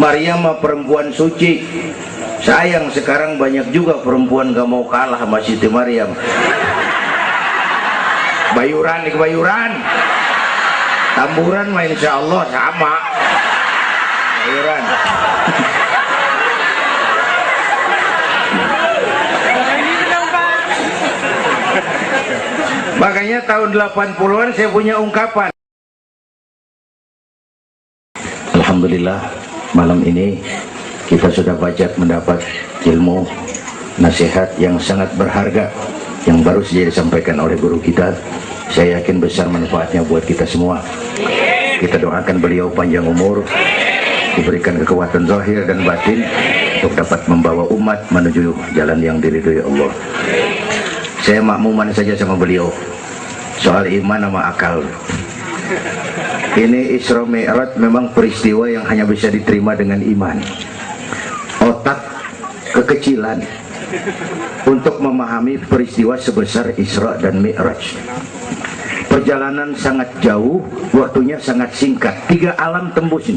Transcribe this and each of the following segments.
Maryam mah perempuan suci. Sayang sekarang banyak juga perempuan gak mau kalah sama Siti Maryam. Bayuran nih bayuran, tamburan mah insya Allah sama. Bayuran. Makanya tahun 80-an saya punya ungkapan. Alhamdulillah malam ini kita sudah banyak mendapat ilmu nasihat yang sangat berharga yang baru saja disampaikan oleh guru kita. Saya yakin besar manfaatnya buat kita semua. Kita doakan beliau panjang umur, diberikan kekuatan zahir dan batin untuk dapat membawa umat menuju jalan yang diridhoi Allah. Saya makmuman saja sama beliau soal iman sama akal. Ini Isra Mi'raj memang peristiwa yang hanya bisa diterima dengan iman. Otak kekecilan untuk memahami peristiwa sebesar Isra dan Mi'raj. Perjalanan sangat jauh, waktunya sangat singkat. 3 alam tembus.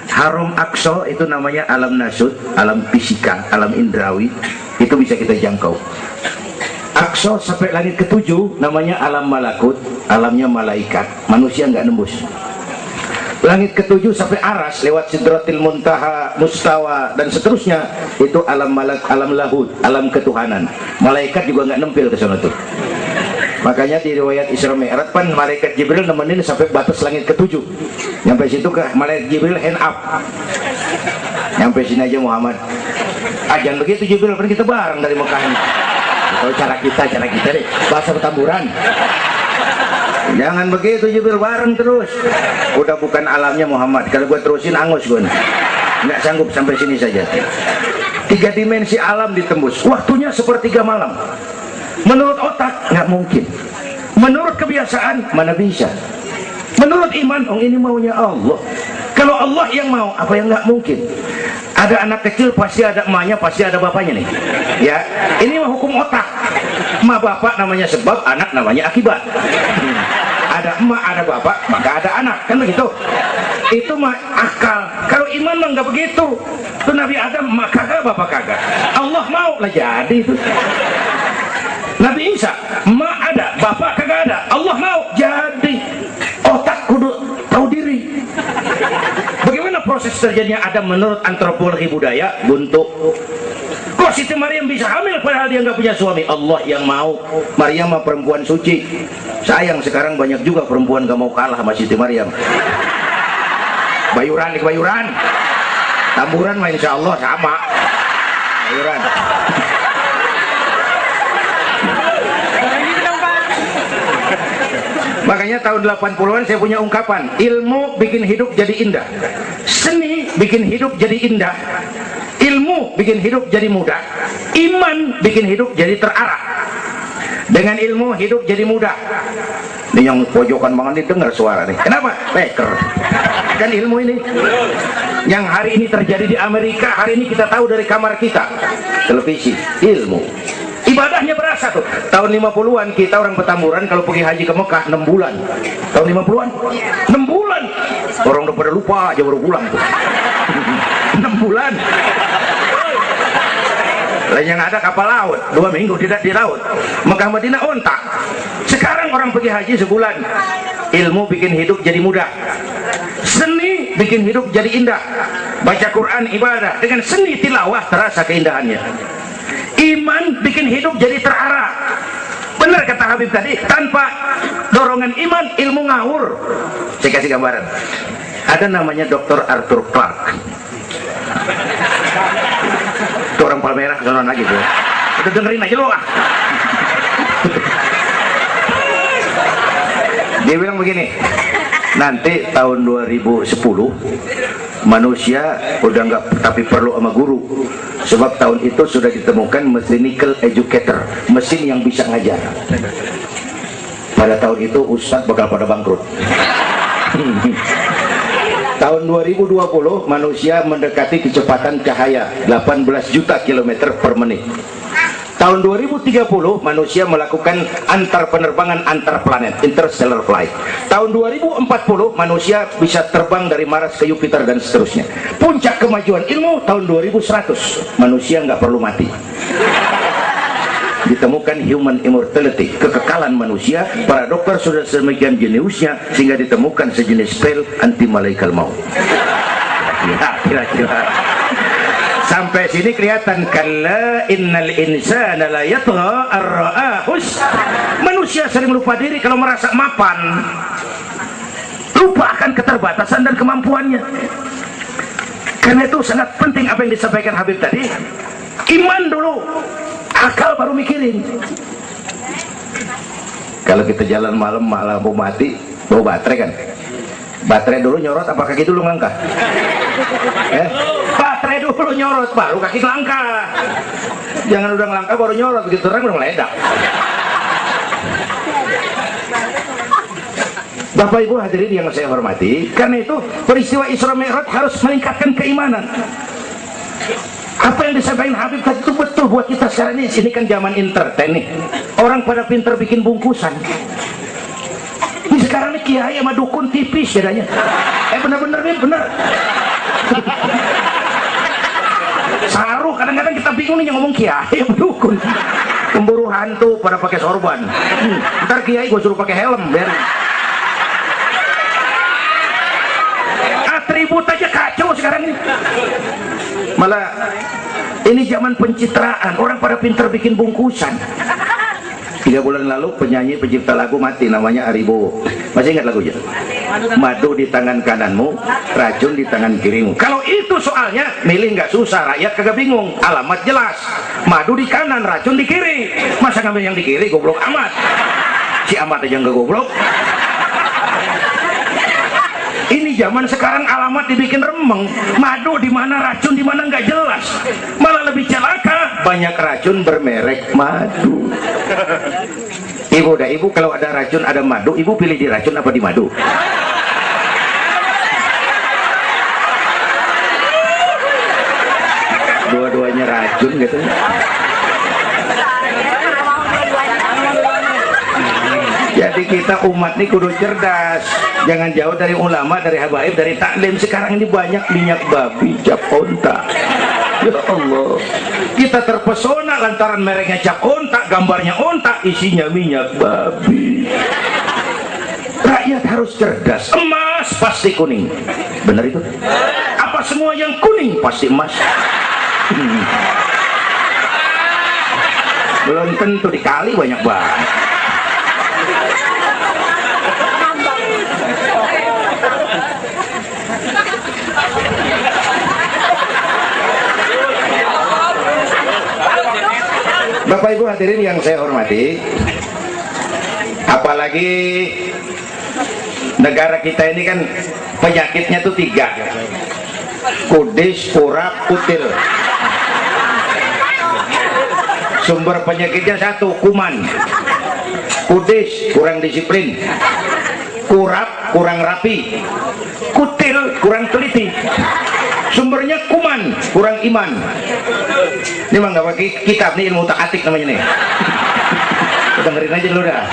Haram Aqsa itu namanya alam nasut, alam fisika, alam indrawi, itu bisa kita jangkau. Aqsa sampai langit ke-7 namanya alam malakut, alamnya malaikat, manusia nggak nembus. Langit ke-7 sampai aras lewat Sidratil Muntaha, Mustawa dan seterusnya itu alam malak, alam lahud, alam ketuhanan. Malaikat juga nggak nempel ke sana tuh. Makanya di riwayat Isra Mi'raj pan malaikat Jibril nemenin sampai batas langit ke-7. Sampai situ ke malaikat Jibril hand up. Sampai sini aja Muhammad. Jangan begitu Jibril, kan kita bareng dari Mekah. Kalau cara kita deh, bahasa Petamburan. Jangan begitu Jibril, bareng terus. Udah bukan alamnya Muhammad. Kalau gue terusin angus gue. Nggak sanggup, sampai sini saja. 3 dimensi alam ditembus. Waktunya sepertiga malam. Menurut otak nggak mungkin. Menurut kebiasaan mana bisa. Menurut iman, ini maunya Allah. Kalau Allah yang mau, apa yang nggak mungkin? Ada anak kecil pasti ada emaknya, pasti ada bapaknya nih. Ya, ini mah hukum otak. Emak bapak namanya sebab, anak namanya akibat. Ada emak, ada bapak, maka ada anak, kan begitu? Itu mah akal. Kalau iman mah nggak begitu. Itu Nabi Adam, emak kagak, bapak kagak. Allah mau lah jadi itu. Nabi Isa, emak ada, bapak kagak ada. Allah mau jadi. Otak kudu tahu diri. Bagaimana proses terjadinya Adam menurut antropologi budaya? Buntu. Kok Siti Maryam bisa hamil padahal dia nggak punya suami? Allah yang mau. Maryam mah perempuan suci. Sayang sekarang banyak juga perempuan gak mau kalah sama Siti Maryam. Bayuran nih bayuran, tamburan mah insya Allah sama. Bayuran. Makanya tahun 80-an saya punya ungkapan, ilmu bikin hidup jadi indah, seni bikin hidup jadi indah, ilmu bikin hidup jadi mudah, iman bikin hidup jadi terarah. Dengan ilmu hidup jadi mudah. Ini yang pojokan banget nih dengar suara nih. Kenapa? Peker. Kan ilmu ini yang hari ini terjadi di Amerika, hari ini kita tahu dari kamar kita. Televisi, ilmu. Ibadahnya berasa tuh. Tahun 50-an kita orang Petamburan kalau pergi haji ke Mekah 6 bulan. Tahun 50-an 6 bulan. Orang udah pada lupa aja baru pulang tuh. 6 bulan. Lain yang ada kapal laut 2 minggu tidak di laut. Mekah Madinah ontak. Sekarang orang pergi haji sebulan. Ilmu bikin hidup jadi mudah, seni bikin hidup jadi indah. Baca Quran ibadah, dengan seni tilawah terasa keindahannya. Iman bikin hidup jadi terarah. Benar kata Habib tadi, tanpa dorongan iman ilmu ngawur. Saya kasih gambaran. Ada namanya Dr. Arthur Clarke. Itu orang Palmerah sono lagi tuh. Udah dengerin aja lo ah. Dia bilang begini, nanti tahun 2010 manusia udah nggak tapi perlu sama guru, sebab tahun itu sudah ditemukan mechanical educator, mesin yang bisa ngajar. Pada tahun itu ustadz bakal pada bangkrut. Tahun 2020 manusia mendekati kecepatan cahaya 18 juta kilometer per menit. Tahun 2030 manusia melakukan antar penerbangan antar planet, interstellar flight. Tahun 2040 manusia bisa terbang dari Mars ke Jupiter dan seterusnya. Puncak kemajuan ilmu tahun 2100 manusia nggak perlu mati. Ditemukan human immortality, kekekalan manusia. Para dokter sudah sedemikian jeniusnya sehingga ditemukan sejenis pil anti malaikal maut. Kira-kira sampai sini kelihatan, kalla innal insana la yatgha ar-ra'ahus. Manusia sering lupa diri kalau merasa mapan, lupa akan keterbatasan dan kemampuannya. Karena itu sangat penting apa yang disampaikan Habib tadi. Iman dulu, akal baru mikirin. Kalau kita jalan malam lampu mati, bawa baterai kan, baterai dulu nyorot apa kaki dulu ngangkat? Baterai dulu nyorot baru kaki ngelangkah. Jangan udah ngelangkah baru nyorot, begitu terang udah meledak. Bapak Ibu hadirin yang saya hormati, karena itu peristiwa Isra Mi'raj harus meningkatkan keimanan. Apa yang disampaikan Habib tadi itu betul buat kita sekarang ini. Ini kan zaman entertain nih, orang pada pinter bikin bungkusan. Ini sekarang nih kiai sama dukun tipis bedanya. Bener-bener nih, bener. Saruh, kadang-kadang kita bingung nih yang ngomong kiai sama dukun. Pemburu hantu pada pakai sorban. Ntar kiai gue suruh pakai helm, biar atribut aja kacau sekarang ini. Malah ini zaman pencitraan, orang pada pinter bikin bungkusan. 3 bulan lalu penyanyi pencipta lagu mati, namanya Aribo. Masih ingat lagunya? Madu di tangan kananmu, racun di tangan kirimu. Kalau itu soalnya milih nggak susah, rakyat kagak bingung, alamat jelas. Madu di kanan, racun di kiri. Masa ngambil yang di kiri, goblok amat. Si amat aja nggak goblok. Ini zaman sekarang alamat dibikin remeng, madu di mana, racun di mana nggak jelas. Malah lebih celaka, banyak racun bermerek madu. Ibu kalau ada racun ada madu, ibu pilih di racun apa di madu? Dua-duanya racun gitu. Jadi kita umat ini kudu cerdas, jangan jauh dari ulama, dari habaib, dari taklim. Sekarang ini banyak minyak babi, cap onta. Ya Allah, kita terpesona lantaran mereknya cap onta, gambarnya onta, isinya minyak babi. Rakyat harus cerdas. Emas pasti kuning, benar itu? Apa semua yang kuning pasti emas? Belum tentu, dikali banyak banget. Bapak Ibu hadirin yang saya hormati, apalagi negara kita ini kan penyakitnya tuh 3: kudis, kurap, kutil. Sumber penyakitnya 1, kuman. Kudis, kurang disiplin. Kurap, kurang rapi. Kutil, kurang teliti. Sumbernya kuman, kurang iman. Ini mah nggak pakai kitab nih, ilmu utak atik namanya nih. Dengerin aja dulu dah.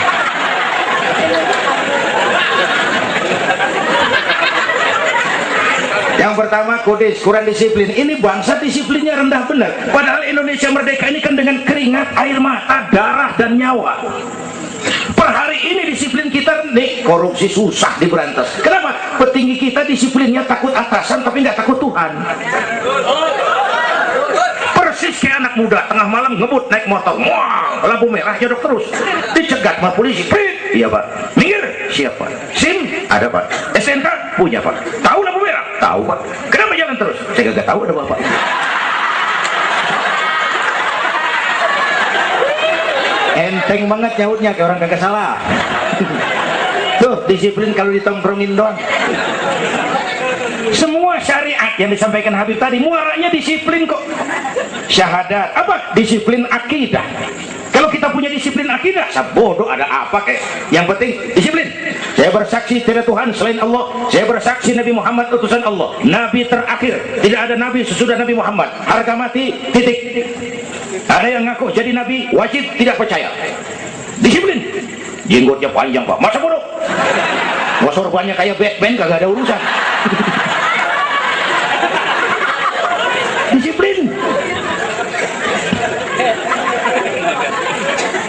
Yang pertama kudis, kurang disiplin. Ini bangsa disiplinnya rendah benar. Padahal Indonesia merdeka ini kan dengan keringat, air mata, darah dan nyawa. Per hari ini disiplin kita nih, korupsi susah diberantas. Kenapa? Petinggi kita disiplinnya takut atasan tapi nggak takut Tuhan. Persis kayak anak muda tengah malam ngebut naik motor, wah, lampu merah jadok terus, dicegat sama polisi. Prit, iya pak. Minggir, siapa? SIM ada pak. SNK punya pak. Tahu lampu merah? Tahu pak. Kenapa jalan terus? Saya nggak tahu ada bapak. Enteng banget nyautnya, kayak orang kagak salah. Tuh disiplin kalau ditongkrongin doang. Semua syariat yang disampaikan Habib tadi muaranya disiplin kok. Syahadat apa? Disiplin akidah. Kalau kita punya disiplin akidah, bodoh ada apa kek? Yang penting disiplin. Saya bersaksi tidak Tuhan selain Allah. Saya bersaksi Nabi Muhammad utusan Allah, Nabi terakhir. Tidak ada Nabi sesudah Nabi Muhammad. Harga mati, titik. Ada yang ngaku jadi Nabi, wajib tidak percaya. Disiplin. Jenggotnya panjang Pak, masa bodoh? Sorbannya kayak Batman, kagak ada urusan. Disiplin.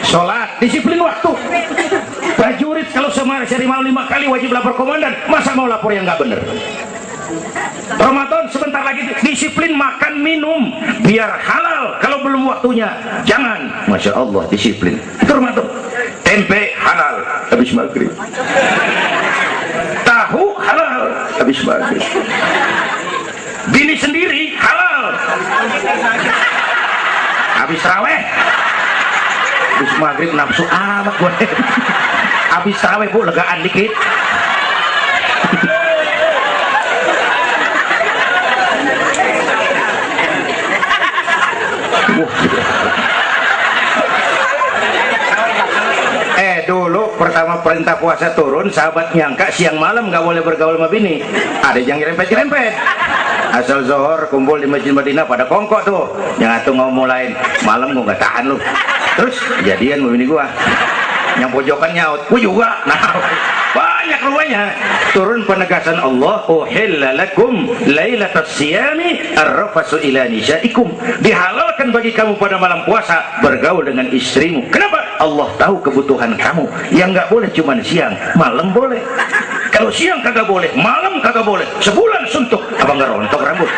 Sholat, disiplin waktu. Prajurit kalau sehari malam 5 kali wajib lapor komandan, masa mau lapor yang nggak bener? Ramadan sebentar lagi, disiplin makan minum biar halal. Kalau belum waktunya jangan. Masya Allah, disiplin. Itu Ramadan. Tempe halal habis maghrib, tahu halal habis maghrib, bini sendiri halal habis raweh, habis maghrib nafsu amat gue. Habis raweh bu, legaan dikit. Dulu pertama perintah puasa turun, sahabat nyangka siang malam nggak boleh bergaul sama bini. Ada yang nyerempet-nyerempet. Asal Zohor kumpul di Masjid Madinah pada kongkok tuh. Yang atuh ngomongin malam gua nggak tahan lu. Terus jadian sama bini gua. Yang pojokan nyaut, gua juga. Nah, banyak rupanya. Turun penegasan Allah, uhilla lakum lailatas siyami arrafasu ila nisaikum. Dihalalkan bagi kamu pada malam puasa bergaul dengan istrimu. Kenapa? Allah tahu kebutuhan kamu. Yang nggak boleh cuma siang, malam boleh. Kalau siang kagak boleh, malam kagak boleh. Sebulan suntuk, abang nggak rontok rambut.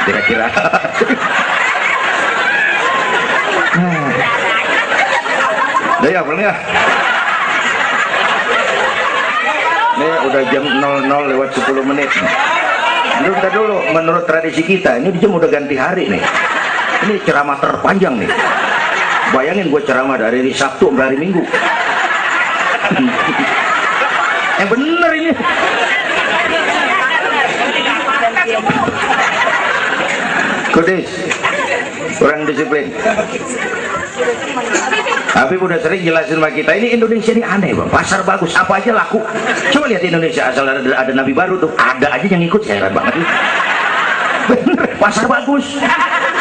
Kira-kira. Udah ya, pulang ya. Ini udah jam 00:10. Bentar dulu, menurut tradisi kita, ini jam udah ganti hari nih. Ini ceramah terpanjang nih. Bayangin gue ceramah dari hari Sabtu sampai hari Minggu. Yang bener ini. Kudis, kurang disiplin. Tapi udah sering jelasin sama kita, ini Indonesia ini aneh bang, pasar bagus, apa aja laku. Coba lihat Indonesia, asal ada nabi baru tuh, ada aja yang ikut, saya heran banget. Bener, pasar bagus,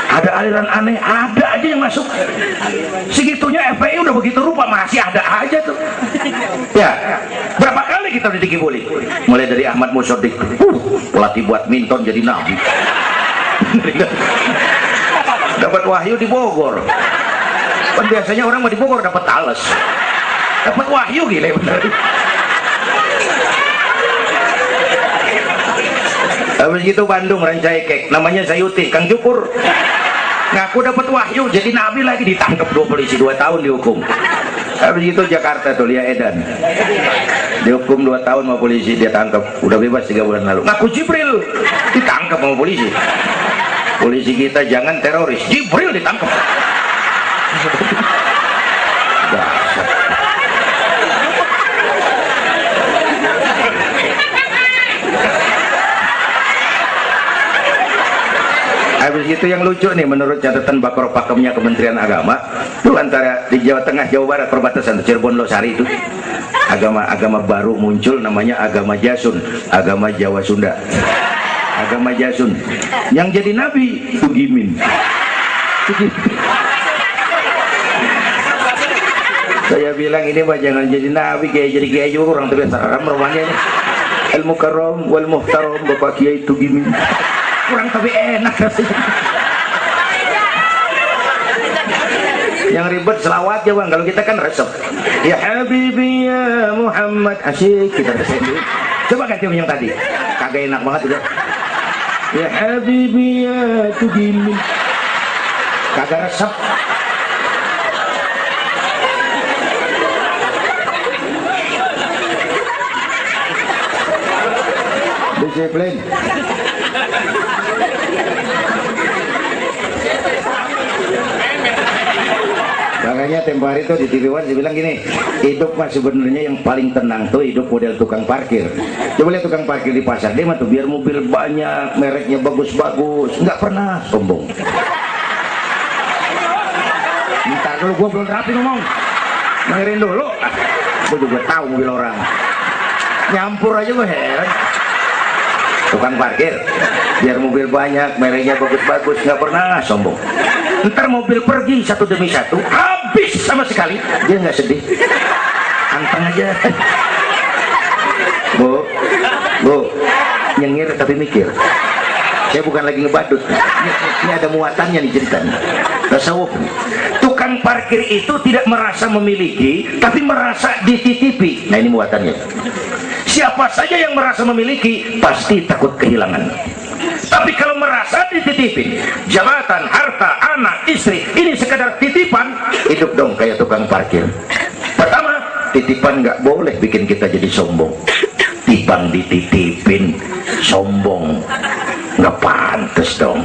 ada aliran aneh, ada aja yang masuk. Segitunya FPI udah begitu rupa, masih ada aja tuh. Ya, berapa kali kita udah dikibuli, mulai dari Ahmad Musodik, pelatih buat minton jadi nabi. Dapat wahyu di Bogor. Kan biasanya orang mau di Bogor dapat tales, dapat wahyu, gila bener. Habis gitu Bandung Rancaikek, namanya Sayuti, Kang Cukur, ngaku dapat wahyu jadi nabi lagi, ditangkap 2 polisi 2 tahun dihukum. Habis itu Jakarta tuh Lia Edan dihukum 2 tahun sama polisi, dia tangkap, udah bebas 3 bulan lalu. Ngaku Jibril ditangkap sama polisi. Polisi kita jangan teroris, Jibril ditangkap. Habis itu yang lucu nih, menurut catatan Bakor Pakemnya Kementerian Agama, itu antara di Jawa Tengah, Jawa Barat, perbatasan Cirebon Losari itu agama baru muncul, namanya agama Jasun, agama Jawa Sunda. Agama Jasun yang jadi nabi Tugimin. Saya bilang ini mah jangan jadi nabi, kayak jadi kiai juga orang terbiasa haram rumahnya ini. Al Mukarram wal Muhtaram Bapak Kiai Tugimin. Kurang tapi enak rasanya. Yang ribet selawat ya bang, kalau kita kan resep. Ya Habibi ya Muhammad, asyik kita resep. Coba ganti yang tadi, kagak enak banget udah. Ya Habibi ya Tugimin, kagak resep. Disiplin. Makanya tempo hari itu di TV One dia bilang gini, hidup mah sebenarnya yang paling tenang tuh hidup model tukang parkir. Coba lihat tukang parkir di pasar, dia mah tuh biar mobil banyak, mereknya bagus-bagus, nggak pernah sombong. Ntar dulu, gua belum rapi ngomong. Dengerin dulu. Gua juga tahu mobil orang. Nyampur aja gua heran. Tukang parkir, biar mobil banyak, mereknya bagus-bagus, nggak pernah sombong. Ntar mobil pergi satu demi satu, habis sama sekali, dia nggak sedih. Anteng aja. Bu, nyengir tapi mikir. Saya bukan lagi ngebadut. Ini ada muatannya nih ceritanya. Tasawuf. Tukang parkir itu tidak merasa memiliki, tapi merasa dititipi. Nah ini muatannya. Siapa saja yang merasa memiliki pasti takut kehilangan. Tapi kalau merasa dititipin, jabatan, harta, anak, istri, ini sekadar titipan, hidup dong kayak tukang parkir. Pertama, titipan nggak boleh bikin kita jadi sombong. Tibang dititipin, sombong, nggak pantas dong.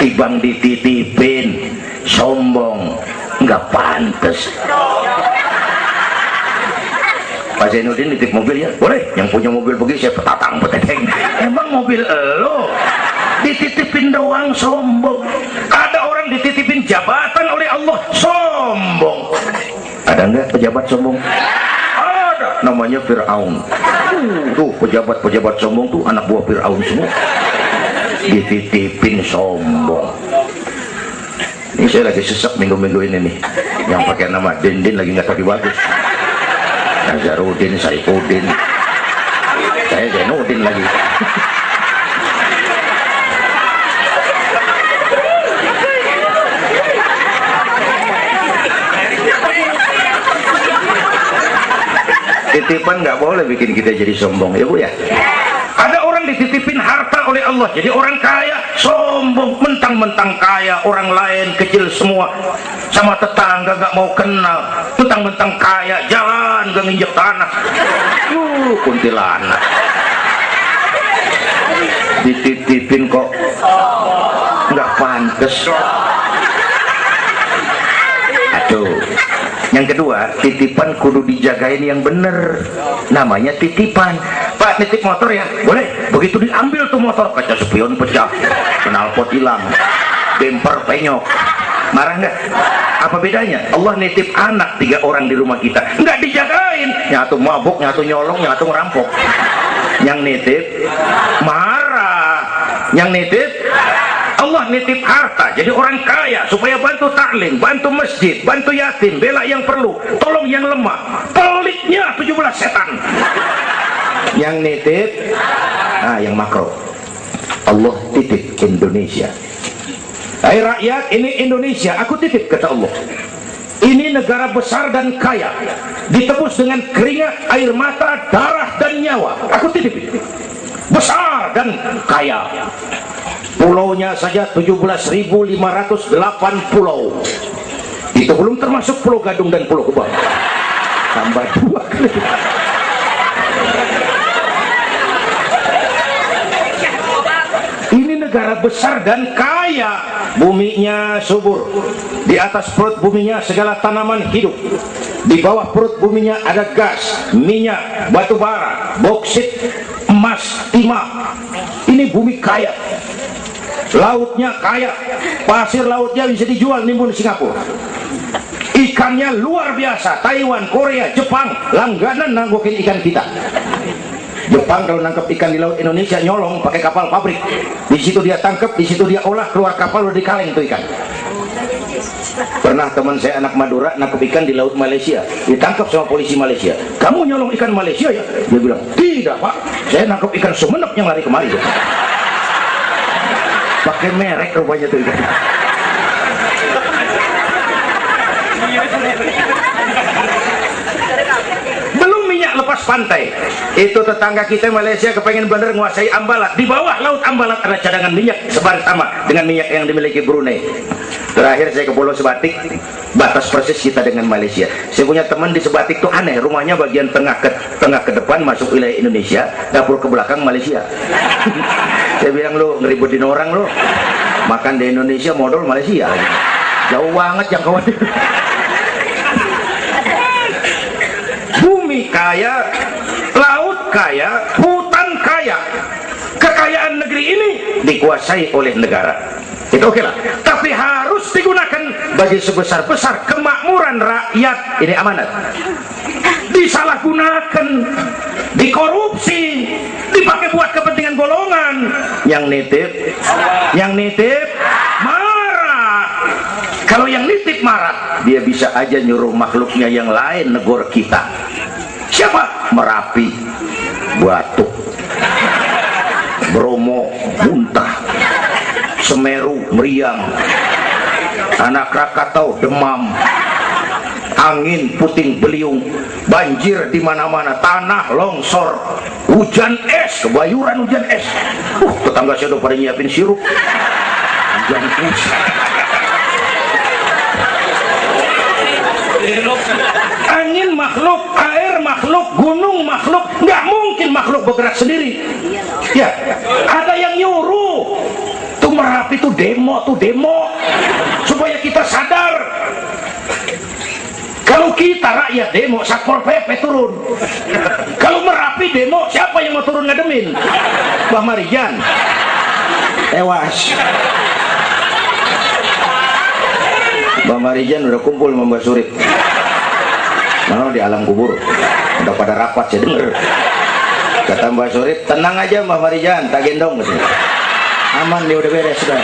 Tibang dititipin, sombong, nggak pantas. Pak Zainuddin nitip mobil ya, boleh. Yang punya mobil begitu saya petatang peteteng. Emang mobil lo dititipin doang sombong. Ada orang dititipin jabatan oleh Allah sombong. Ada nggak pejabat sombong? Ada. Namanya Fir'aun. Tuh pejabat-pejabat sombong tuh anak buah Fir'aun semua. Dititipin sombong. Ini saya lagi sesek minggu-minggu ini nih. Yang pakai nama Dindin lagi nggak tapi bagus. Nazarudin, Saifuddin, saya Zainuddin lagi. Titipan nggak boleh bikin kita jadi sombong ya Bu ya. Ada orang dititipin harta oleh Allah jadi orang kaya, sombong, mentang-mentang kaya, orang lain kecil semua, sama tetangga nggak mau kenal, mentang-mentang kaya, jalan gak nginjek tanah. Kuntilanak dititipin kok nggak pantes. Aduh. Yang kedua, titipan kudu dijagain yang bener, namanya titipan. Pak, nitip motor ya? Boleh. Begitu diambil tuh motor, kaca spion pecah, knalpot hilang, bemper penyok, marah nggak? Apa bedanya? Allah nitip anak 3 orang di rumah kita, nggak dijagain, nyatu mabuk, nyatu nyolong, nyatu ngerampok. Yang nitip marah, yang nitip Allah nitip harta jadi orang kaya supaya bantu taklim, bantu masjid, bantu yatim, bela yang perlu, tolong yang lemah. Peliknya 17 setan. Yang nitip yang makro, Allah titip Indonesia. Hai rakyat, ini Indonesia aku titip, kata Allah. Ini negara besar dan kaya, ditebus dengan keringat, air mata, darah dan nyawa. Aku titip besar dan kaya. Pulaunya saja 17.508 pulau. Itu belum termasuk Pulau Gadung dan Pulau Gebang. Tambah 2 kali. Ini negara besar dan kaya. Buminya subur. Di atas perut buminya segala tanaman hidup. Di bawah perut buminya ada gas, minyak, batu bara, boksit, emas, timah. Ini bumi kaya. Lautnya kaya, pasir lautnya bisa dijual nimbun Singapura. Ikannya luar biasa, Taiwan, Korea, Jepang langganan nanggokin ikan kita. Jepang kalau nangkep ikan di laut Indonesia nyolong pakai kapal pabrik. Di situ dia tangkep, di situ dia olah, keluar kapal udah dikaleng tuh ikan. Pernah teman saya anak Madura nangkep ikan di laut Malaysia, ditangkap sama polisi Malaysia. Kamu nyolong ikan Malaysia ya? Dia bilang, tidak Pak, saya nangkep ikan Sumenep yang lari kemari. Pakai merek rupanya tuh ikan. Belum minyak lepas pantai. Itu tetangga kita Malaysia kepengen bener menguasai Ambalat. Di bawah laut Ambalat ada cadangan minyak sebaris sama dengan minyak yang dimiliki Brunei. Terakhir saya ke Pulau Sebatik, batas persis kita dengan Malaysia. Saya punya teman di Sebatik tuh aneh, rumahnya bagian tengah ke depan masuk wilayah Indonesia, dapur ke belakang Malaysia. Saya bilang, lu ngeributin orang lu, makan di Indonesia modal Malaysia lagi. Jauh banget jangkauan. Bumi kaya, laut kaya, hutan kaya. Kekayaan negeri ini dikuasai oleh negara. Itu oke lah, tapi harus digunakan bagi sebesar-besar kemakmuran rakyat. Ini amanat disalahgunakan, dikorupsi, dipakai buat kepentingan golongan. Yang nitip marah. Kalau yang nitip marah, dia bisa aja nyuruh makhluknya yang lain negor kita. Siapa? Merapi batuk, Bromo muntah, Semeru meriang, Anak Krakatau demam, angin puting beliung, banjir di mana-mana, tanah longsor, hujan es, kebayuran hujan es. Tetangga saya udah pada nyiapin sirup. Hujan es. Angin makhluk, air makhluk, gunung makhluk, nggak mungkin makhluk bergerak sendiri. Ya, ada yang nyuruh. Tuh Merapi tuh demo supaya kita sadar. Kalau kita rakyat demo, Satpol PP turun. Kalau Merapi demo, siapa yang mau turun ngademin? Mbah Marijan tewas. Mbah Marijan udah kumpul sama Mbah Surip. Mana di alam kubur udah pada rapat, saya denger. Kata Mbah Surip, tenang aja Mbah Marijan, tak gendong gitu. Aman dia, udah beres sudah.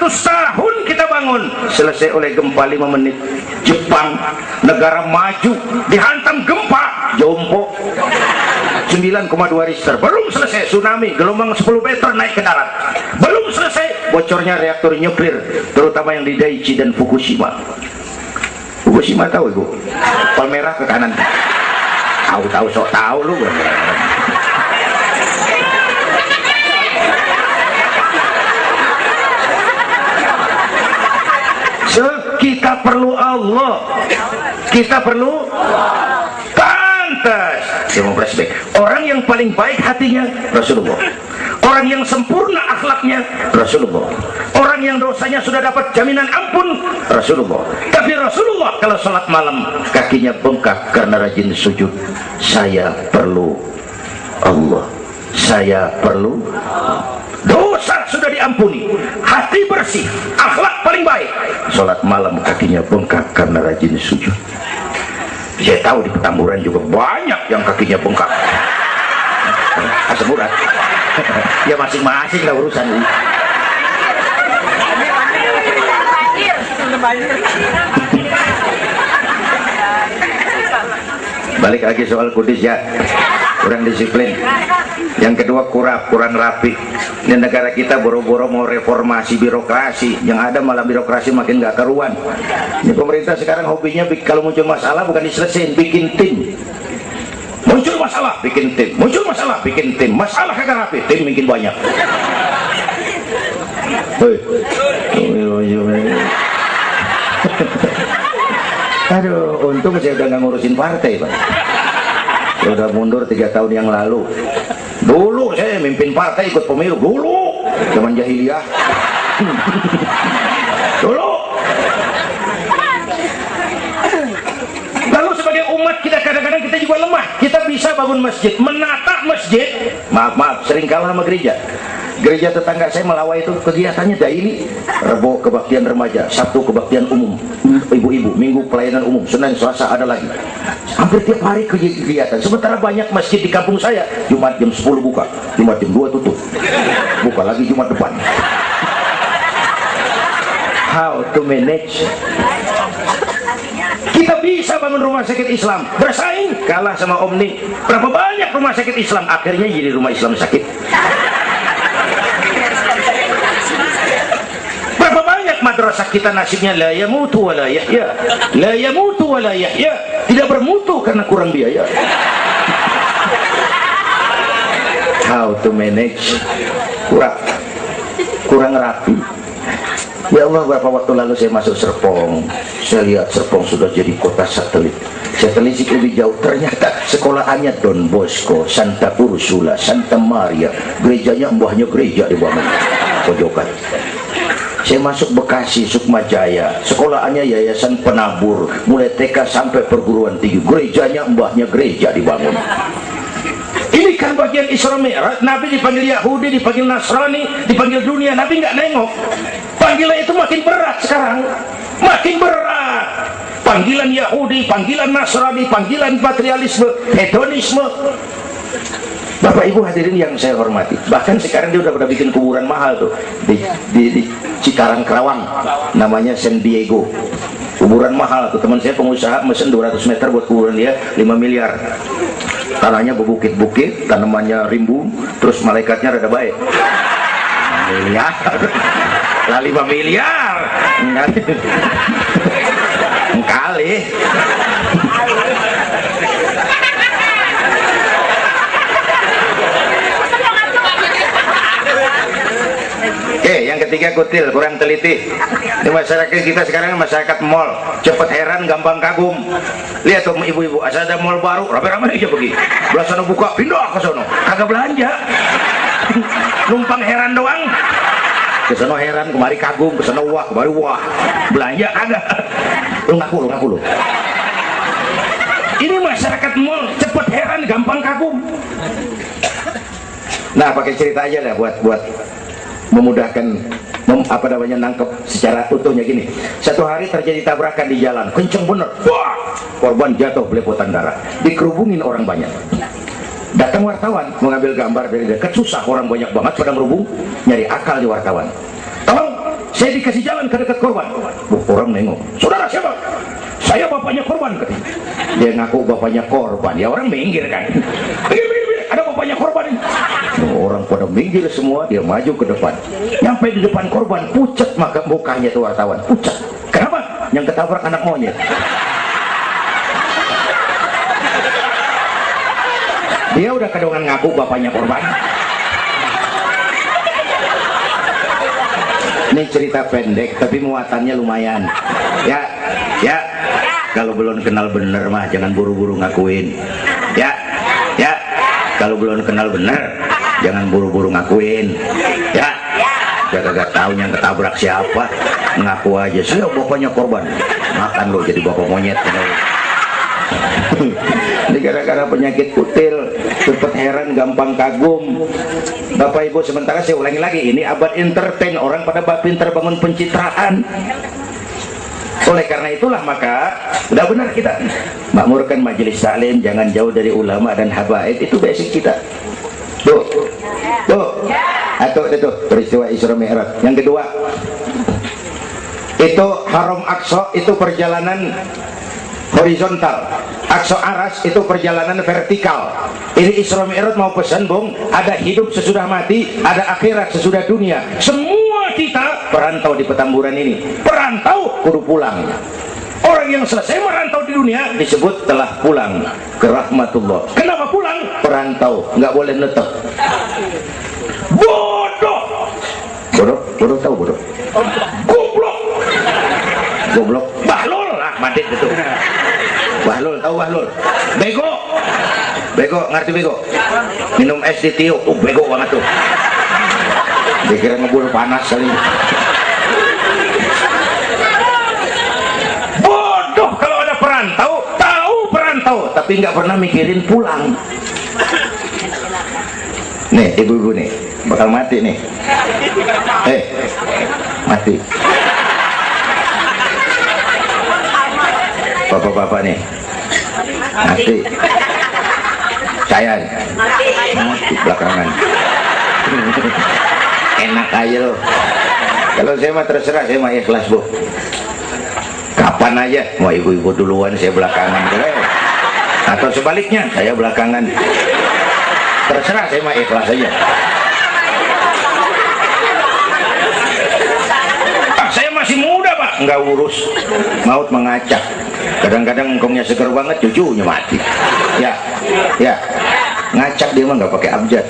Tahun kita bangun, selesai oleh gempa 5 menit. Jepang, negara maju, dihantam gempa, jompo 9,2 Richter. Belum selesai tsunami, gelombang 10 meter naik ke darat. Belum selesai bocornya reaktor nuklir, terutama yang di Daiichi dan Fukushima. Fukushima tahu ibu? Palmerah ke kanan. Tahu sok tahu lu. Kita perlu Allah, kita perlu pantas. Saya mau flashback. Orang yang paling baik hatinya Rasulullah, orang yang sempurna akhlaknya Rasulullah, orang yang dosanya sudah dapat jaminan ampun Rasulullah. Tapi Rasulullah kalau sholat malam kakinya bengkak karena rajin sujud. Saya perlu Allah, saya perlu dosa sudah diampuni, hati bersih, akhlak paling baik, sholat malam kakinya bengkak karena rajin sujud. Saya tahu di Petamburan juga banyak yang kakinya bengkak. Asam urat. Ya masing-masing lah urusan ini. Balik lagi soal kudus ya, kurang disiplin. Yang kedua kurang rapi. Ini negara kita boro-boro mau reformasi birokrasi, yang ada malah birokrasi makin gak karuan. Ini pemerintah sekarang hobinya kalau muncul masalah bukan diselesain, bikin tim. Muncul masalah, bikin tim. Muncul masalah, bikin tim. Masalah kagak rapi, tim makin banyak. Aduh, untung saya udah gak ngurusin partai, Pak. Saya udah mundur 3 tahun yang lalu. Dulu saya mimpin partai, ikut pemilu dulu, zaman jahiliyah. Dulu. Lalu sebagai umat kita kadang-kadang kita juga lemah. Kita bisa bangun masjid, menata masjid. Maaf, sering kalah sama gereja. Gereja tetangga saya Melawai itu kegiatannya daily. Rebo kebaktian remaja, Sabtu kebaktian umum, ibu-ibu, Minggu pelayanan umum, Senin Selasa ada lagi. Hampir tiap hari kegiatan. Sementara banyak masjid di kampung saya, Jumat jam 10 buka, Jumat jam 2 tutup, buka lagi Jumat depan. How to manage? Kita bisa bangun rumah sakit Islam, bersaing, kalah sama Omni. Berapa banyak rumah sakit Islam akhirnya jadi rumah Islam sakit. Berapa banyak madrasah kita nasibnya la yamutu wa la yahya, la yamutu wa la yahya, tidak bermutu karena kurang biaya. How to manage? Kurang rapi. Ya Allah, beberapa waktu lalu saya masuk Serpong, saya lihat Serpong sudah jadi kota satelit. Saya telisik lebih jauh, ternyata sekolahannya Don Bosco, Santa Ursula, Santa Maria, gerejanya mbahnya gereja di bawah pojokan. Saya masuk Bekasi, Sukmajaya, sekolahannya Yayasan Penabur, mulai TK sampai perguruan tinggi. Gerejanya mbahnya gereja dibangun. Ini kan bagian Isra Mi'raj. Nabi dipanggil Yahudi, dipanggil Nasrani, dipanggil dunia. Nabi nggak nengok. Panggilan itu makin berat sekarang, makin berat. Panggilan Yahudi, panggilan Nasrani, panggilan materialisme, hedonisme. Bapak Ibu hadirin yang saya hormati, bahkan sekarang dia udah pada bikin kuburan mahal tuh di Cikarang Kerawang, namanya San Diego. Kuburan mahal tuh, teman saya pengusaha mesen 200 meter buat kuburan dia 5 miliar. Tanahnya berbukit-bukit, tanamannya rimbun, terus malaikatnya rada baik. 5 miliar lah, 5 miliar kali. Oke, yang ketiga kutil, kurang teliti. Di masyarakat kita sekarang masyarakat mall, cepet heran, gampang kagum. Lihat tuh ibu-ibu, asal ada mall baru, rame-rame aja pergi. Belah sana buka, pindah ke sono, kagak belanja. Numpang heran doang. Ke sono heran, kemari kagum, ke sono wah, kemari wah. Belanja kagak. Lu ngaku lu. Ini masyarakat mall, cepet heran, gampang kagum. Nah, pakai cerita aja lah buat memudahkan nangkep secara utuhnya gini. Satu hari terjadi tabrakan di jalan, kenceng bener, wah, korban jatuh belepotan darah, dikerubungin orang banyak. Datang wartawan mengambil gambar dari dekat, susah, orang banyak banget pada merubung, nyari akal di wartawan. Tolong, saya dikasih jalan ke dekat korban. Orang nengok, saudara siapa? Saya bapaknya korban, katanya. Dia ngaku bapaknya korban, ya orang minggir kan. Ada bapaknya korban ini. Orang pada minggir semua, dia maju ke depan. Nyampe di depan korban, pucat maka mukanya tuh wartawan, pucat. Kenapa? Yang ketabrak anak monyet. Dia udah kedongan ngaku bapaknya korban. Ini cerita pendek tapi muatannya lumayan. Ya. Kalau belum kenal bener mah jangan buru-buru ngakuin. Ya. Kalau belum kenal bener jangan buru-buru ngakuin. Ya. Gak tahu yang ketabrak siapa, ngaku aja saya bapaknya korban. Makan lo jadi bapak monyet. Ini gara-gara penyakit kutil, cepet heran, gampang kagum. Bapak Ibu, sementara saya ulangi lagi, ini abad entertain, orang pada pinter bangun pencitraan. Oleh karena itulah maka udah benar kita makmurkan majelis taklim, jangan jauh dari ulama dan habaib, itu basic kita. Tuh. Atau itu peristiwa Isra Mi'raj. Yang kedua, itu Haram Aqsa, itu perjalanan horizontal. Aqsa Aras itu perjalanan vertikal. Ini Isra Mi'raj mau pesan, Bung, ada hidup sesudah mati, ada akhirat sesudah dunia. Semua kita perantau di Petamburan ini. Perantau kudu pulang. Orang yang selesai merantau di dunia disebut telah pulang ke rahmatullah. Kenapa pulang? Perantau, nggak boleh netek. Bodoh tahu bodoh. Goblok. Bahlul lah mati itu. Bahlul tahu Bahlul. Bego ngerti bego? Minum es di tiup, bego banget tuh. Dikira ngebul panas kali. Bodoh kalau ada perantau, tahu perantau, tapi nggak pernah mikirin pulang. Nih ibu-ibu nih, bakal mati nih. Mati. Bapak-bapak nih, mati. Saya mati belakangan. Enak aja loh. Kalau saya mah terserah, saya mah ikhlas, Bu. Kapan aja, mau ibu-ibu duluan, saya belakangan. Atau sebaliknya, saya belakangan. Terserah, saya mah ikhlas aja. Saya masih muda, Pak. Nggak urus, maut mengacak. Kadang-kadang engkongnya seger banget, cucunya mati. Ya, ngacak dia mah nggak pakai abjad.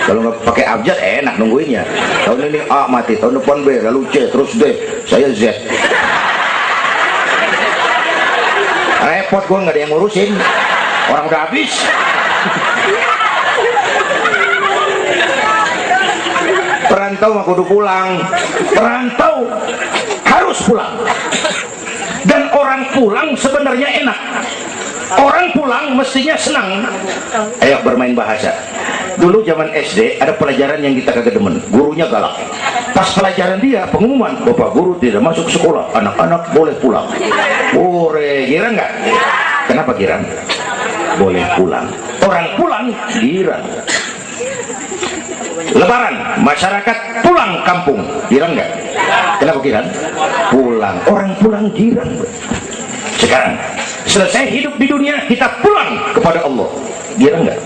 Kalau nggak pakai abjad enak nungguinnya. Tahun ini A mati, tahun depan B, lalu C, terus D, saya Z. Repot, gue nggak ada yang ngurusin. Orang udah habis. Perantau perantau mah kudu pulang. Perantau harus pulang. Dan orang pulang sebenarnya enak. Orang pulang mestinya senang. Ayo bermain bahasa. Dulu zaman SD ada pelajaran yang kita kagak demen, gurunya galak. Pas pelajaran dia pengumuman, bapak guru tidak masuk sekolah, anak-anak boleh pulang. Ore, girang nggak? Kenapa girang? Boleh pulang. Orang pulang girang. Lebaran, masyarakat pulang kampung, girang nggak? Kenapa girang? Pulang. Orang pulang girang. Sekarang selesai hidup di dunia, kita pulang kepada Allah, girang nggak?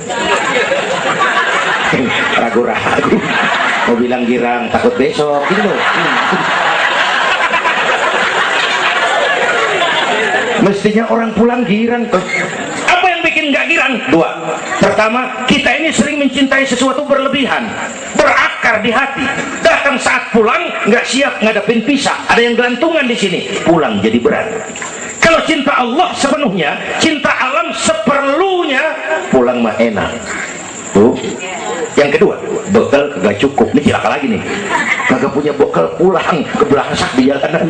Ragu-ragu mau bilang girang, takut besok gitu loh. Mestinya orang pulang girang tuh. Apa yang bikin nggak girang? Dua. Pertama, kita ini sering mencintai sesuatu berlebihan, berakar di hati. Datang saat pulang nggak siap ngadepin pisah, ada yang gelantungan di sini, pulang jadi berat. Kalau cinta Allah sepenuhnya, cinta alam seperlunya, pulang mah enak. Tuh. Yang kedua, bekal kagak cukup. Ini cilaka lagi nih. Kagak punya bekal, pulang ke belangsak di jalanan.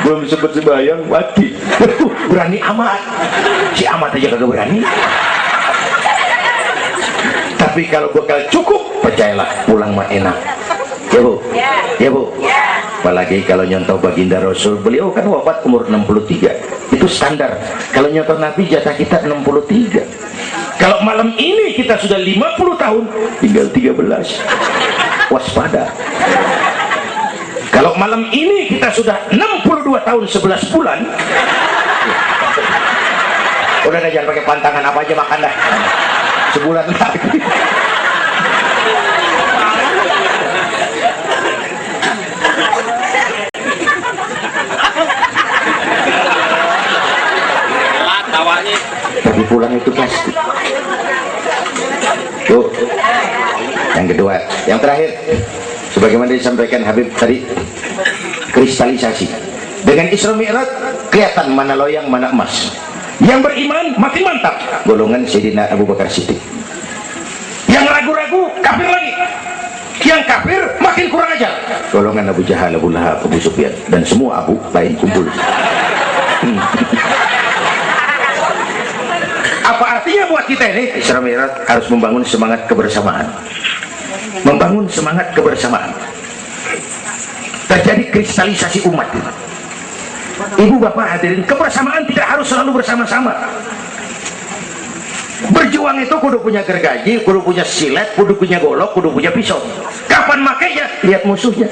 Belum sempat sembahyang mati. Berani amat. Si amat aja kagak berani. Tapi kalau bekal cukup, percayalah pulang mah enak. Ya Bu? Ya Bu? Apalagi kalau nyontoh baginda Rasul, beliau kan wafat umur 63. Itu standar. Kalau nyontoh Nabi, jatah kita 63. Kalau malam ini kita sudah 50 tahun, tinggal 13. Waspada. Kalau malam ini kita sudah 62 tahun 11 bulan, udah dah, jangan pakai pantangan, apa aja makan dah. Sebulan lagi. Tapi pulang itu pasti. Tuh. Yang kedua, yang terakhir, sebagaimana disampaikan Habib tadi, kristalisasi. Dengan Isra Mi'raj kelihatan mana loyang mana emas. Yang beriman makin mantap, golongan Sayyidina Abu Bakar Siddiq. Yang ragu-ragu kafir lagi. Yang kafir makin kurang ajar, golongan Abu Jahal, Abu Lahab, Abu Sufyan, dan semua Abu lain kumpul. Apa artinya buat kita ini? Isra Mi'raj harus membangun semangat kebersamaan. Membangun semangat kebersamaan. Terjadi kristalisasi umat. Ibu bapak hadirin, kebersamaan tidak harus selalu bersama-sama. Berjuang itu kudu punya gergaji, kudu punya silet, kudu punya golok, kudu punya pisau. Kapan makainya? Lihat musuhnya.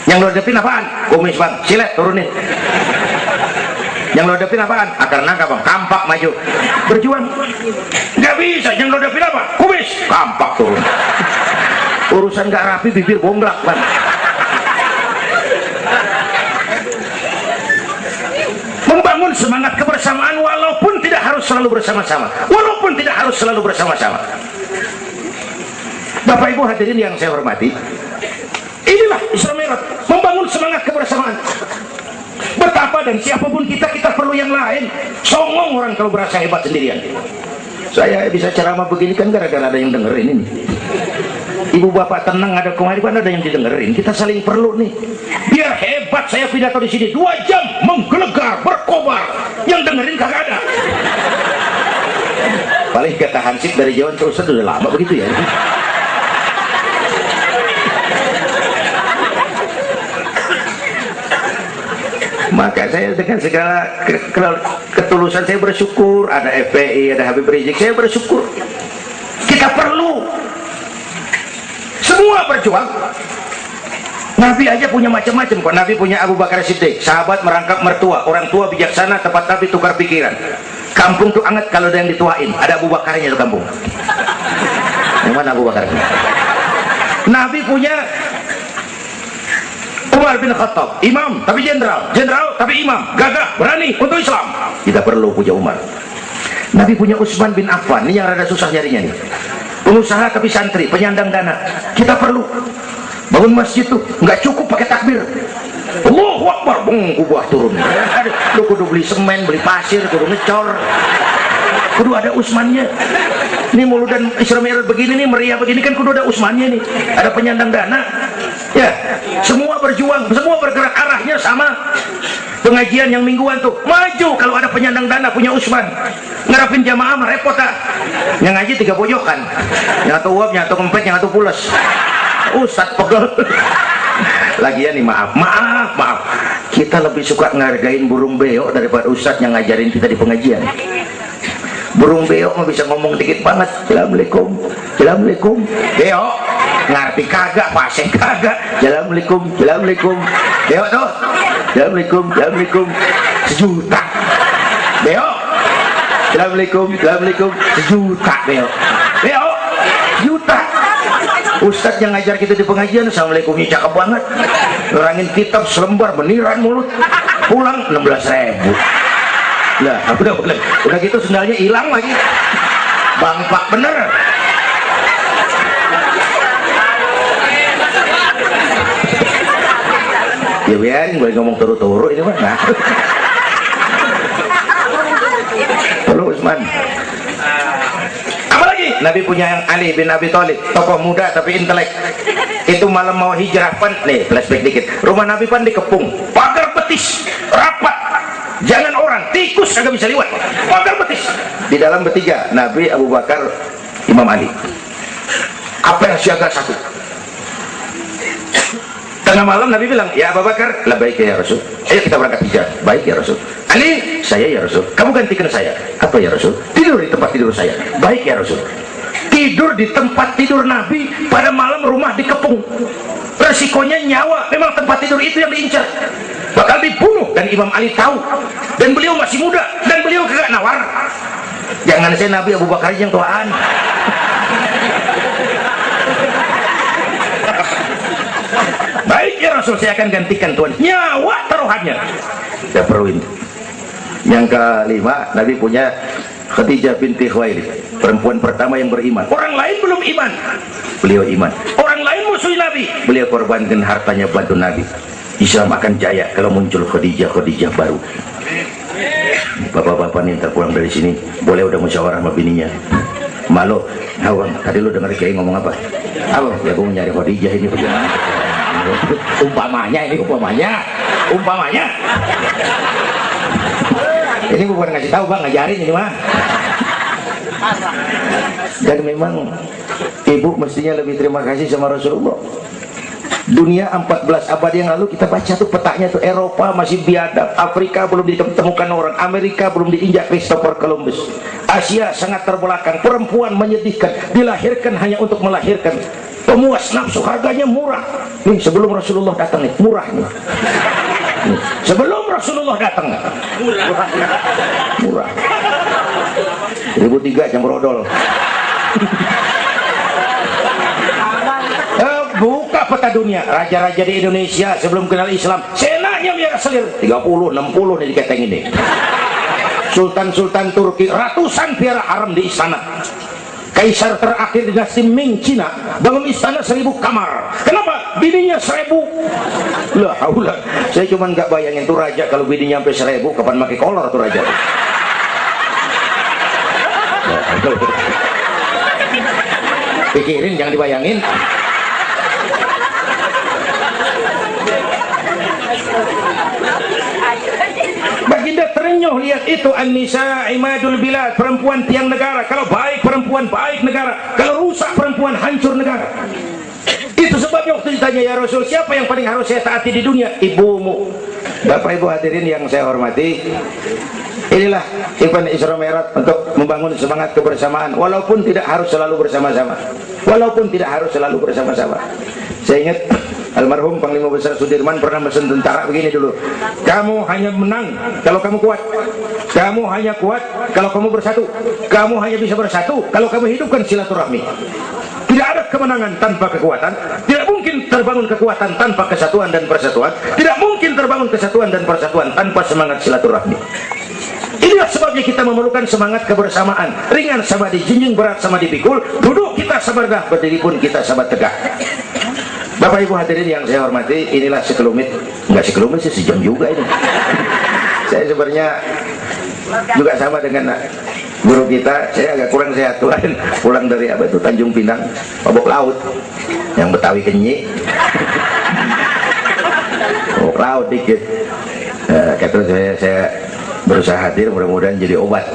Yang lo hadapin apaan? Kumis bang, silet turunin. Yang lo hadapin apaan? Akar nangka bang, kampak maju. Berjuang nggak bisa. Yang lo hadapin apa? Kumis, kampak turun. Urusan nggak rapi, bibir bonglak bang. Membangun semangat kebersamaan walaupun tidak harus selalu bersama-sama. Walaupun tidak harus selalu bersama-sama. Bapak ibu hadirin yang saya hormati, inilah Isra Mi'raj, membangun semangat kebersamaan. Betapa dan siapapun kita perlu yang lain. Songong orang kalau berasa hebat sendirian. Saya bisa ceramah begini kan gara-gara ada yang dengerin ini. Ibu bapak tenang, ada kemarin ada yang didengerin. Kita saling perlu nih. Biar hebat saya pidato di sini 2 jam menggelegar, berkobar. Yang dengerin kagak ada. Paling kata Hansip dari Jawa terus udah lama begitu ya. Maka saya dengan segala ketulusan saya bersyukur ada FPI, ada Habib Rizik, saya bersyukur. Kita perlu semua berjuang. Nabi aja punya macam-macam kok. Nabi punya Abu Bakar Siddiq, sahabat merangkap mertua, orang tua bijaksana, tepat tapi tukar pikiran. Kampung tuh anget kalau ada yang dituain, ada Abu Bakarnya tuh kampung. Yang mana Abu Bakar? Nabi punya Umar bin Khattab, imam tapi jenderal, jenderal tapi imam, gagah, berani untuk Islam. Kita perlu punya Umar. Nabi punya Utsman bin Affan, ini yang rada susah nyarinya nih. Pengusaha tapi santri, penyandang dana. Kita perlu bangun masjid tuh nggak cukup pakai takbir. Allahu Akbar, kubah turun. Lu kudu beli semen, beli pasir, kudu ngecor, kudu ada Utsmannya. Ini muludan Isra Mi'raj begini nih, meriah begini kan kudu ada Utsmannya nih, ada penyandang dana. Ya, semua berjuang, semua bergerak arahnya sama. Pengajian yang mingguan tuh maju kalau ada penyandang dana punya Usman. Ngerapin jamaah mah repot ah. Yang ngaji 3 pojokan. Yang atuh uap, yang atuh kempet, yang atuh pules. Ustad pegel. Lagian nih maaf. Kita lebih suka ngargain burung beo daripada ustad yang ngajarin kita di pengajian. Burung beo mah bisa ngomong dikit banget. Assalamualaikum, assalamualaikum. Beo ngerti kagak, paseng kagak. Assalamualaikum, assalamualaikum. Beo tuh, assalamualaikum, assalamualaikum. 1 juta. Beo, assalamualaikum, assalamualaikum. 1 juta beo. Beo, juta. Ustadz yang ngajar kita di pengajian, assalamualaikumnya cakep banget. Nerangin kitab selembar, beniran mulut. Pulang 16.000. Lah, udah gitu sendalnya hilang lagi. Bangpak bener. Ya biarin, boleh ngomong turu-turu ini mah. Nah. Halo Usman. Apalagi Nabi punya yang Ali bin Abi Thalib, tokoh muda tapi intelek. Itu malam mau hijrah pan, nih flashback dikit. Rumah Nabi pan dikepung, pagar betis, rapat. Jangan orang, tikus kagak bisa lewat. Pagar betis. Di dalam bertiga, Nabi, Abu Bakar, Imam Ali. Apa yang siaga 1? Tengah malam Nabi bilang, ya Abu Bakar, labbaik ya Rasul. Ayo kita berangkat hijrah. Baik ya Rasul. Ali, saya ya Rasul. Kamu gantikan saya. Apa ya Rasul? Tidur di tempat tidur saya. Baik ya Rasul. Tidur di tempat tidur Nabi pada malam rumah dikepung. Resikonya nyawa. Memang tempat tidur itu yang diincar. Bakal dibunuh dan Imam Ali tahu. Dan beliau masih muda dan beliau kagak nawar. Jangan saya Nabi, Abu Bakar yang tuaan. Baik ya Rasul, saya akan gantikan Tuhan. Nyawa taruhannya. Ya perwin. Yang kelima, Nabi punya Khadijah binti Khuwailid, perempuan pertama yang beriman. Orang lain belum iman, beliau iman. Orang lain musuh Nabi, beliau korbankan hartanya bantu Nabi. Islam akan jaya kalau muncul Khadijah baru. Bapak-bapak nih terpulang dari sini, boleh udah musyawarah sama bininya. Malu, awang, tadi lu dengar kayak ngomong apa? Apa? Ya gue nyari Khadijah ini bagaimana? Umpamanya ini umpamanya. Ini bukan ngasih tahu bang, ngajarin ini mah. Dan memang ibu mestinya lebih terima kasih sama Rasulullah. Dunia 14 abad yang lalu kita baca tuh petanya tuh, Eropa masih biadab, Afrika belum ditemukan orang, Amerika belum diinjak Christopher Columbus, Asia sangat terbelakang, perempuan menyedihkan, dilahirkan hanya untuk melahirkan, pemuas nafsu, harganya murah. Nih sebelum Rasulullah datang nih, murah nih. Nih, sebelum Rasulullah datang murah. 1003 jam brodol. Buka peta dunia, raja-raja di Indonesia sebelum kenal Islam, senanya biar selir 30, 60 nih di keteng ini. Sultan-sultan Turki, ratusan piara haram di istana. Kaisar terakhir dinasti Ming Cina bangun istana 1000 kamar. Kenapa? Bininya 1000. Lah haula. Saya cuma nggak bayangin tuh raja kalau bininya sampai 1000, kapan pakai kolor tuh raja. Pikirin, jangan dibayangin. Baginda terenyuh lihat itu, an-nisa imadul bilad, perempuan tiang negara. Kalau baik perempuan baik negara, kalau rusak perempuan hancur negara. Itu sebabnya waktu ditanya, ya Rasul, siapa yang paling harus saya taati di dunia? Ibumu. Bapak Ibu hadirin yang saya hormati, inilah event Isra Mi'raj untuk membangun semangat kebersamaan, walaupun tidak harus selalu bersama-sama. Saya ingat almarhum Panglima Besar Sudirman pernah mesen tentara begini dulu, kamu hanya menang kalau kamu kuat, kamu hanya kuat kalau kamu bersatu, kamu hanya bisa bersatu kalau kamu hidupkan silaturahmi. Tidak ada kemenangan tanpa kekuatan, tidak mungkin terbangun kekuatan tanpa kesatuan dan persatuan, tidak mungkin terbangun kesatuan dan persatuan tanpa semangat silaturahmi. Inilah sebabnya kita memerlukan semangat kebersamaan. Ringan sama dijinjing, berat sama dipikul, duduk kita sama rendah, berdiri pun kita sama tegak. Bapak Ibu hadirin yang saya hormati, inilah sekelumit, nggak sekelumit sih, sejam juga ini. Saya sebenarnya juga sama dengan guru kita, saya agak kurang sehat tuan, pulang dari apa itu Tanjung Pinang, mabok laut, yang Betawi kenyik. laut dikit. Kata saya berusaha hadir, mudah-mudahan jadi obat.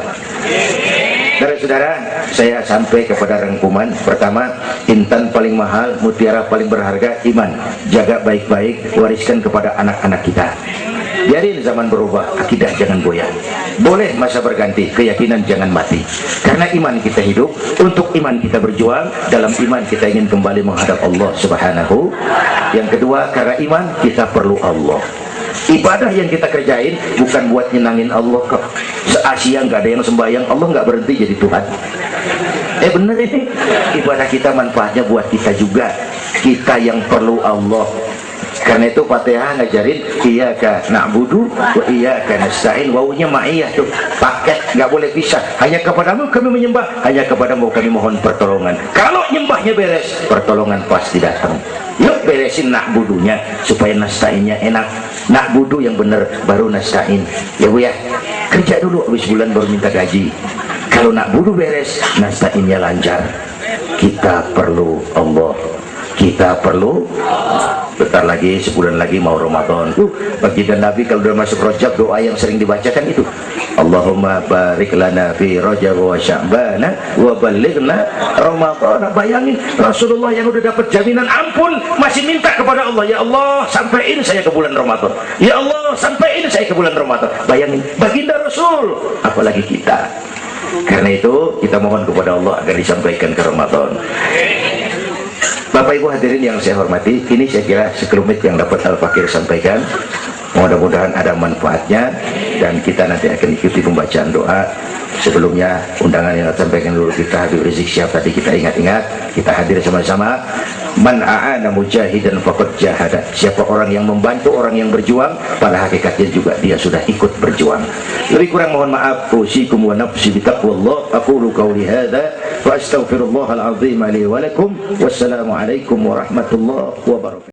Saudara-saudara, saya sampai kepada rangkuman. Pertama, intan paling mahal, mutiara paling berharga, iman. Jaga baik-baik, wariskan kepada anak-anak kita. Biarin zaman berubah, akidah jangan goyah. Boleh masa berganti, keyakinan jangan mati. Karena iman kita hidup, untuk iman kita berjuang, dalam iman kita ingin kembali menghadap Allah Subhanahu. Yang kedua, karena iman kita perlu Allah. Ibadah yang kita kerjain bukan buat nyenangin Allah kok. Se-Asia nggak ada yang sembahyang, Allah nggak berhenti jadi Tuhan. Bener ini. Ibadah kita manfaatnya buat kita juga. Kita yang perlu Allah. Karena itu Fatihah ngajarin iyyaka na'budu wa iyyaka nasta'in. Wawunya ma'iyah tuh, paket, nggak boleh pisah. Hanya kepadamu kami menyembah, hanya kepadamu kami mohon pertolongan. Kalau nyembahnya beres, pertolongan pasti datang. Yuk beresin na'budunya supaya nasta'innya enak. Na'budu yang bener, baru nasta'in. Ya Bu ya, kerja dulu, habis bulan baru minta gaji. Kalau na'budu beres, nasta'innya lancar. Kita perlu Allah. Kita perlu. Bentar lagi, sebulan lagi mau Ramadan. Baginda Nabi kalau udah masuk Rajab, doa yang sering dibacakan itu, Allahumma barik lana fi Rajab wa Sya'ban wa balighna Ramadan. Bayangin Rasulullah yang udah dapat jaminan ampun masih minta kepada Allah, ya Allah sampaiin saya ke bulan Ramadan, ya Allah sampaiin saya ke bulan Ramadan. Bayangin baginda Rasul, apalagi kita. Karena itu kita mohon kepada Allah agar disampaikan ke Ramadan. Bapak Ibu hadirin yang saya hormati, ini saya kira sekelumit yang dapat Al-Fakir sampaikan. Mudah-mudahan ada manfaatnya dan kita nanti akan ikuti pembacaan doa. Sebelumnya undangan yang sampaikan dulu kita Habib Rizik Syihab tadi kita ingat-ingat, kita hadir sama-sama. Man a'ana mujahidan faqad jahada. Siapa orang yang membantu orang yang berjuang, pada hakikatnya juga dia sudah ikut berjuang. Lebih kurang mohon maaf. Usikum wa nafsi bitaqwallah. Aqulu qawli hadza wa astaghfirullahal azim li wa lakum. Wassalamualaikum warahmatullahi wabarakatuh.